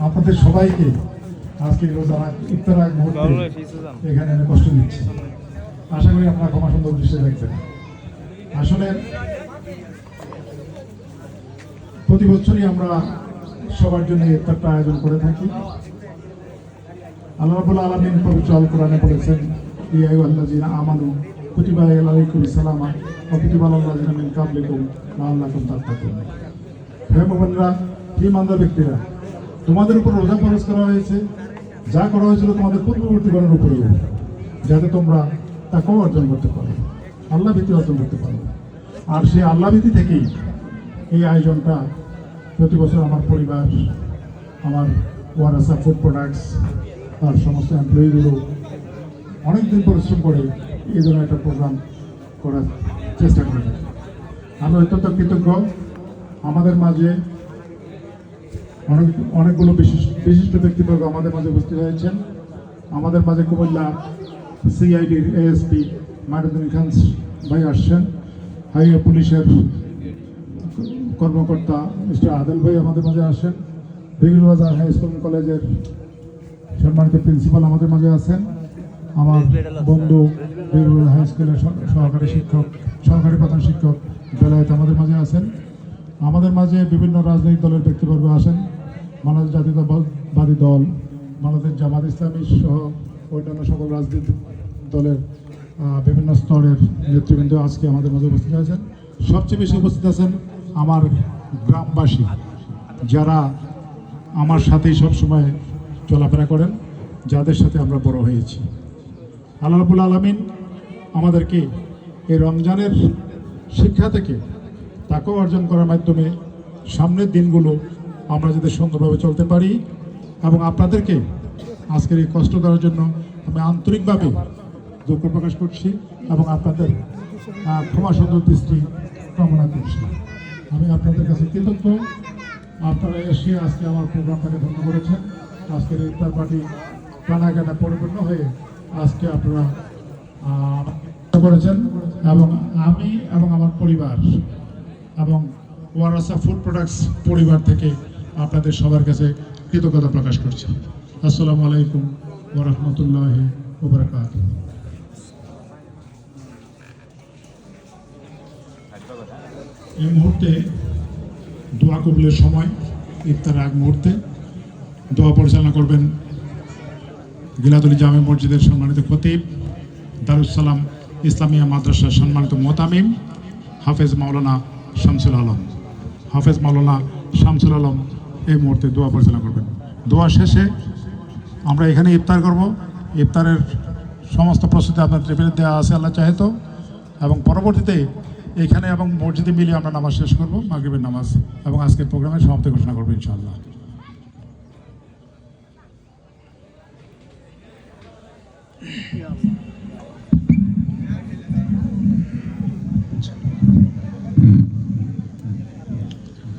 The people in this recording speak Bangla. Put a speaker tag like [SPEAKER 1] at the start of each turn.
[SPEAKER 1] আপনাদের সবাইকে আজকে রোজা ইফতার আগ মুহূর্তে এখানে এনে কষ্ট দিচ্ছি। আশা করি আপনারা ক্ষমা সুন্দর দৃশ্যে দেখবেন। আসলে প্রতি বছরই আমরা সবার জন্য ইফতারটা আয়োজন করে থাকি। আল্লাহ রাব্বুল আলামিন পবিত্র আল কোরআনে বলেছেন, ইয়া আইয়ুহাল্লাযীনা আমানু কুতিবা আলাইকুমুস সালামু ওয়া কুতিবা আলাল লাযীনা মিন ক্বাবলিকুম লাআল্লাকুম তাত্তাকুন। হে মুমিনরা, হে ইমানদার ব্যক্তিরা, তোমাদের উপর রোজা ফরজ করা হয়েছে যা করা হয়েছিল তোমাদের পূর্ববর্তীগণের উপরেও, যাতে তোমরা তাকওয়া অর্জন করতে পারো, আল্লাহ ভীতি অর্জন করতে পারো। আর সেই আল্লাহ ভীতি থেকেই এই আয়োজনটা প্রতি বছর আমার পরিবার, আমার ওয়ারাসা ফুড প্রোডাক্টস তার সমস্ত এমপ্লয়িগুলো অনেকদিন পরিশ্রম করে এই ধরনের একটা প্রোগ্রাম করার চেষ্টা করে। আমি অত্যন্ত কৃতজ্ঞ। আমাদের মাঝে অনেকগুলো বিশিষ্ট ব্যক্তিবর্গ আমাদের মাঝে উপস্থিত হয়েছেন। আমাদের মাঝে কুমিল্লা সিআইডির এএসপি মাইনুদ্দিন খান ভাই আসছেন, হাইওয়ে পুলিশের কর্মকর্তা মিস্টার আদেল ভাই আমাদের মাঝে আসেন, বিবিবাজার হাই স্কুল কলেজের সম্মানিত প্রিন্সিপাল আমাদের মাঝে আছেন, আমার বন্ধু বিবিবাজার হাই স্কুলের সহকারী প্রধান শিক্ষক বেলায়েত আমাদের মাঝে আছেন। আমাদের মাঝে বিভিন্ন রাজনৈতিক দলের ব্যক্তিবর্গ আসেন, বাংলাদেশ জাতীয়তাবাদী দল, বাংলাদেশ জামাত ইসলামী সহ অন্যান্য সকল রাজনৈতিক দলের বিভিন্ন স্তরের নেতৃবৃন্দ আজকে আমাদের মাঝে উপস্থিত আছেন। সবচেয়ে বেশি উপস্থিত আছেন আমার গ্রামবাসী, যারা আমার সাথেই সবসময় চলাফেরা করেন, যাদের সাথে আমরা বড় হয়েছি। আল্লাহ রাব্বুল আলামিন আমাদেরকে এই রমজানের শিক্ষা থেকে তাকওয়া অর্জন করার মাধ্যমে সামনের দিনগুলো আমরা যাতে সুন্দরভাবে চলতে পারি, এবং আপনাদেরকে আজকের এই কষ্ট দেওয়ার জন্য আমি আন্তরিকভাবে দুঃখ প্রকাশ করছি এবং আপনাদের ক্ষমা সুন্দর দৃষ্টি কামনা করছি। আমি আপনাদের কাছে কৃতজ্ঞ। আপনারা এসে আজকে আমার প্রোগ্রামটাকে ধন্য করেছেন। আজকের ইফতার পার্টি কানা পরিপূর্ণ হয়ে আজকে আপনারা করেছেন, এবং আমি এবং আমার পরিবার এবং ওয়ারাসা ফুড প্রোডাক্টস পরিবার থেকে আপনাদের সবার কাছে কৃতজ্ঞতা প্রকাশ করছি। আসসালামু আলাইকুম ওয়া রাহমাতুল্লাহি ওয়া বারাকাতুহু। এই মুহূর্তে দোয়া কবুলের সময়। ইফতার আগ মুহূর্তে দোয়া পরিচালনা করবেন গিলাতুলি জামে মসজিদের সম্মানিত খতিব, দারুস সালাম ইসলামিয়া মাদ্রাসার সম্মানিত মোতামিম হাফেজ মাওলানা শামসুল আলম। হাফেজ মাওলানা শামসুল আলম এই মুহূর্তে দোয়া পরিচালনা করবেন। দোয়া শেষে আমরা এখানে ইফতার করব। ইফতারের সমস্ত প্রস্তুতি আপনার টেবিলে দেওয়া আছে আল্লাহ চাহেতো, এবং পরবর্তীতে এখানে এবং মসজিদে মিলিয়ে আমরা নামাজ শেষ করব, মাগরিবের নামাজ, এবং আজকের প্রোগ্রামের সমাপ্তি ঘোষণা করবো ইনশাআল্লাহ।